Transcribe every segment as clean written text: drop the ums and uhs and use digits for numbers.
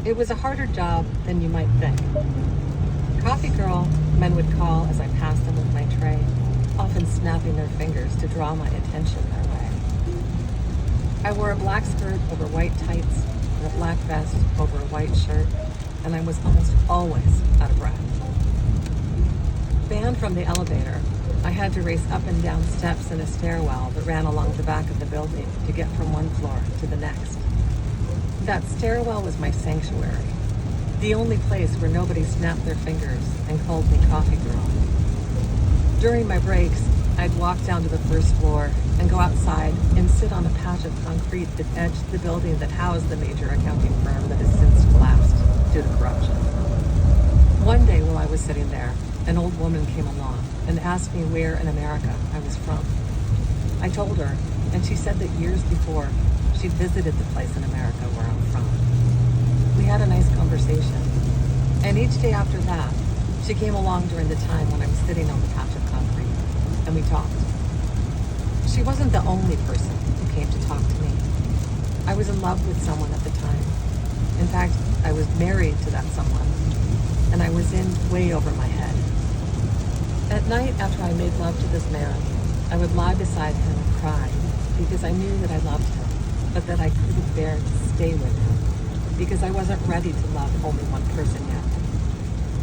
It was a harder job than you might think. Coffee girl, men would call as I passed them with my tray, often snapping their fingers to draw my attention their way. I wore a black skirt over white tights and a black vest over a white shirt, and I was almost always out of breath. Banned from the elevator, I had to race up and down steps in a stairwell that ran along the back of the building to get from one floor to the next. That stairwell was my sanctuary, the only place where nobody snapped their fingers and called me coffee girl. During my breaks, I'd walk down to the first floor and go outside and sit on a patch of concrete that edged the building that housed the major accounting firm that has since collapsed due to corruption. One day while I was sitting there, an old woman came along and asked me where in America I was from. I told her, and she said that years before, she'd visited the place in America where I'm from. We had a nice conversation, and each day after that, she came along during the time when I was sitting on the patch of concrete, and we talked. She wasn't the only person who came to talk to me. I was in love with someone at the time. In fact, I was married to that someone, and I was in way over my head. At night, after I made love to this man, I would lie beside him and cry because I knew that I loved him, but that I couldn't bear to stay with him because I wasn't ready to love only one person yet.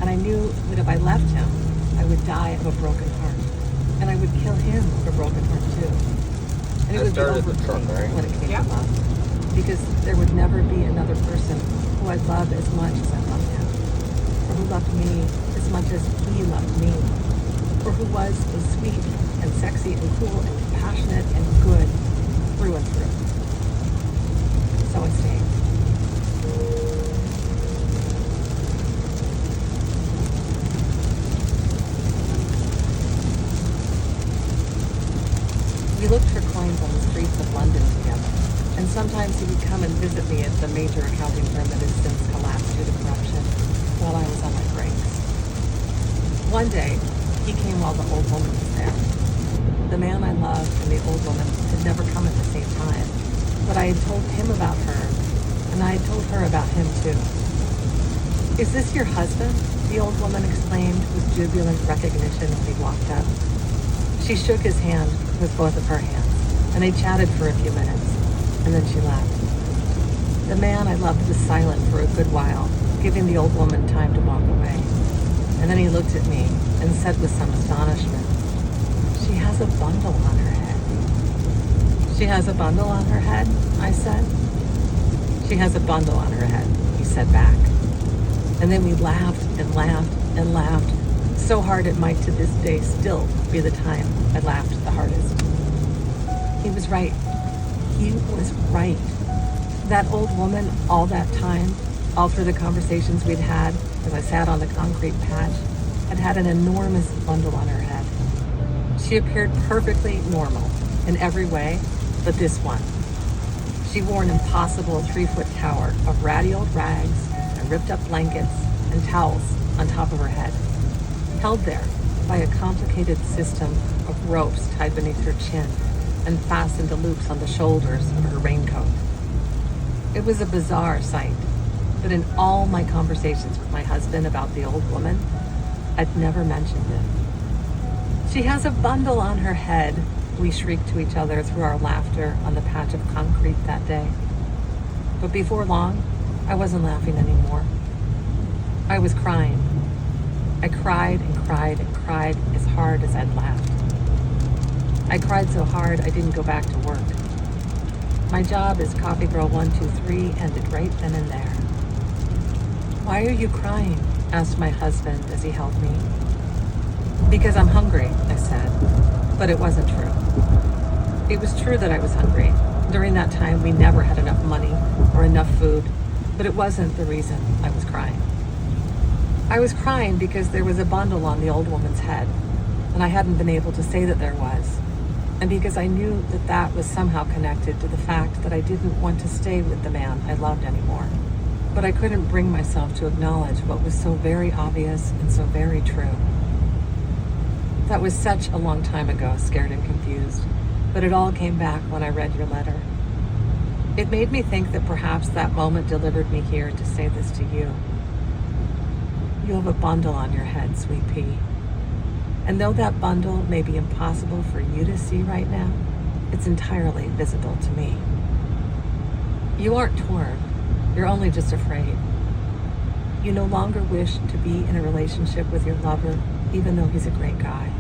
And I knew that if I left him, I would die of a broken heart, and I would kill him of a broken heart too. And it would be over for me when it came to love, because there would never be another person who I'd love as much as I loved him, or who loved me as much as he loved me, or who was as sweet and sexy and cool and compassionate and good through and through. So I stayed. We looked for coins on the streets of London together, and sometimes he would come and visit me at the major accounting firm that has since collapsed due to corruption while I was on my breaks. One day, he came while the old woman was there. The man I loved and the old woman had never come at the same time, but I had told him about her, and I had told her about him too. "Is this your husband?" the old woman exclaimed with jubilant recognition as he walked up. She shook his hand with both of her hands, and they chatted for a few minutes, and then she left. The man I loved was silent for a good while, giving the old woman time to walk away. And then he looked at me and said with some astonishment, "She has a bundle on her head." "She has a bundle on her head?" I said. "She has a bundle on her head," he said back. And then we laughed and laughed and laughed, so hard it might to this day still be the time I laughed the hardest. He was right. He was right. That old woman, all that time, all through the conversations we'd had as I sat on the concrete patch, had an enormous bundle on her head. She appeared perfectly normal in every way but this one. She wore an impossible 3-foot tower of ratty old rags and ripped up blankets and towels on top of her head, held there by a complicated system of ropes tied beneath her chin and fastened to loops on the shoulders of her raincoat. It was a bizarre sight, but in all my conversations with my husband about the old woman, I'd never mentioned it. "She has a bundle on her head," we shrieked to each other through our laughter on the patch of concrete that day. But before long, I wasn't laughing anymore. I was crying. I cried and cried and cried as hard as I'd laughed. I cried so hard I didn't go back to work. My job as Coffee Girl 123 ended right then and there. "Why are you crying?" asked my husband as he held me. "Because I'm hungry," I said, but it wasn't true. It was true that I was hungry. During that time, we never had enough money or enough food, but it wasn't the reason I was crying. I was crying because there was a bundle on the old woman's head, and I hadn't been able to say that there was, and because I knew that that was somehow connected to the fact that I didn't want to stay with the man I loved anymore. But I couldn't bring myself to acknowledge what was so very obvious and so very true. That was such a long time ago, scared and confused, but it all came back when I read your letter. It made me think that perhaps that moment delivered me here to say this to you. You have a bundle on your head, sweet pea. And though that bundle may be impossible for you to see right now, it's entirely visible to me. You aren't torn. You're only just afraid. You no longer wish to be in a relationship with your lover, even though he's a great guy.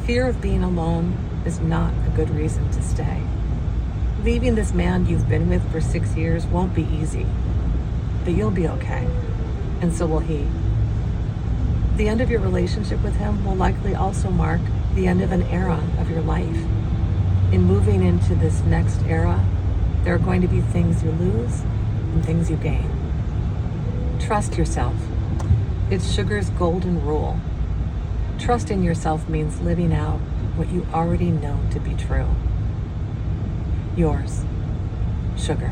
Fear of being alone is not a good reason to stay. Leaving this man you've been with for 6 years won't be easy, but you'll be okay, and so will he. The end of your relationship with him will likely also mark the end of an era of your life. In moving into this next era, there are going to be things you lose and things you gain. Trust yourself. It's Sugar's golden rule. Trusting yourself means living out what you already know to be true. Yours, Sugar.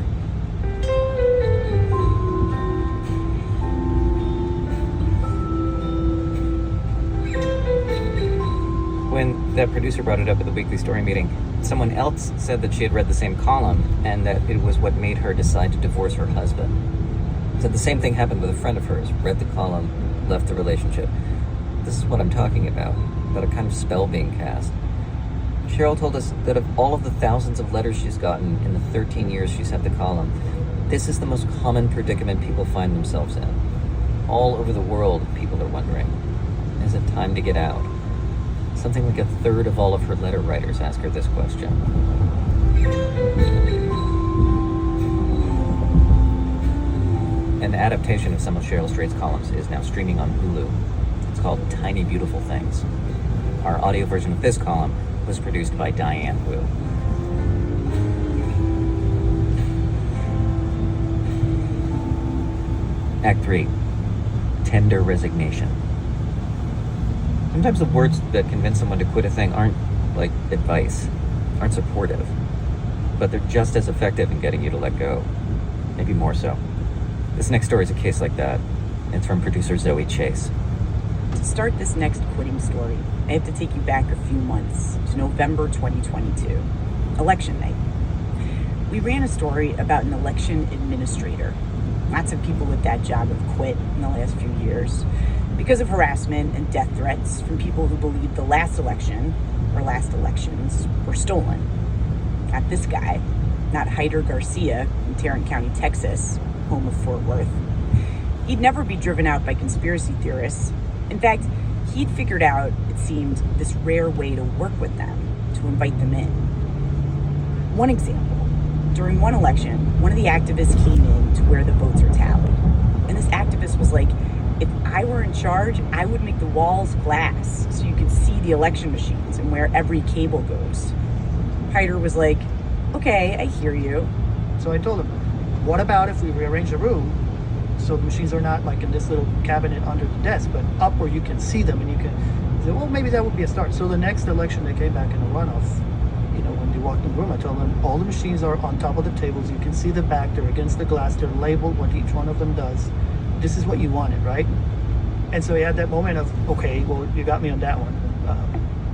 When that producer brought it up at the weekly story meeting, someone else said that she had read the same column and that it was what made her decide to divorce her husband. Said the same thing happened with a friend of hers, read the column, left the relationship. This is what I'm talking about a kind of spell being cast. Cheryl told us that of all of the thousands of letters she's gotten in the 13 years she's had the column, this is the most common predicament people find themselves in. All over the world, people are wondering, is it time to get out? Something like a third of all of her letter writers ask her this question. An adaptation of some of Cheryl Strayed's columns is now streaming on Hulu. It's called Tiny Beautiful Things. Our audio version of this column was produced by Diane Wu. Act 3, Tender Resignation. Sometimes the words that convince someone to quit a thing aren't like advice, aren't supportive, but they're just as effective in getting you to let go, maybe more so. This next story is a case like that. It's from producer Zoe Chase. To start this next quitting story, I have to take you back a few months to November 2022, election night. We ran a story about an election administrator. Lots of people with that job have quit in the last few years because of harassment and death threats from people who believed the last election, or last elections, were stolen. Not this guy, not Hyder Garcia in Tarrant County, Texas, home of Fort Worth. He'd never be driven out by conspiracy theorists. In fact, he'd figured out, it seemed, this rare way to work with them, to invite them in. One example, during one election, one of the activists came in to where the votes are tallied. And this activist was like, if I were in charge, I would make the walls glass so you could see the election machines and where every cable goes. Hyder was like, okay, I hear you. So I told him, what about if we rearrange the room so the machines are not like in this little cabinet under the desk, but up where you can see them and you can say, well, maybe that would be a start. So the next election they came back in the runoff, when they walked in the room, I told them all the machines are on top of the tables. You can see the back, they're against the glass, they're labeled what each one of them does. This is what you wanted, right? And so he had that moment of, okay, well, you got me on that one.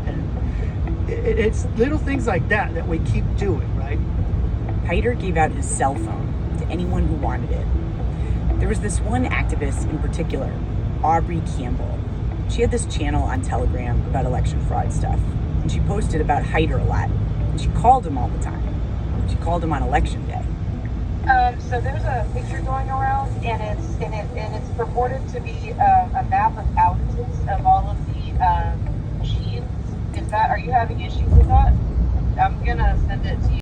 And it's little things like that that we keep doing, right? Hyder gave out his cell phone to anyone who wanted it. There was this one activist in particular, Aubrey Campbell. She had this channel on Telegram about election fraud stuff, and she posted about Hyder a lot, and she called him all the time. She called him on election day. So there's a picture going around, and it's purported to be a map of outages of all of the machines. Are you having issues with that? I'm gonna send it to you.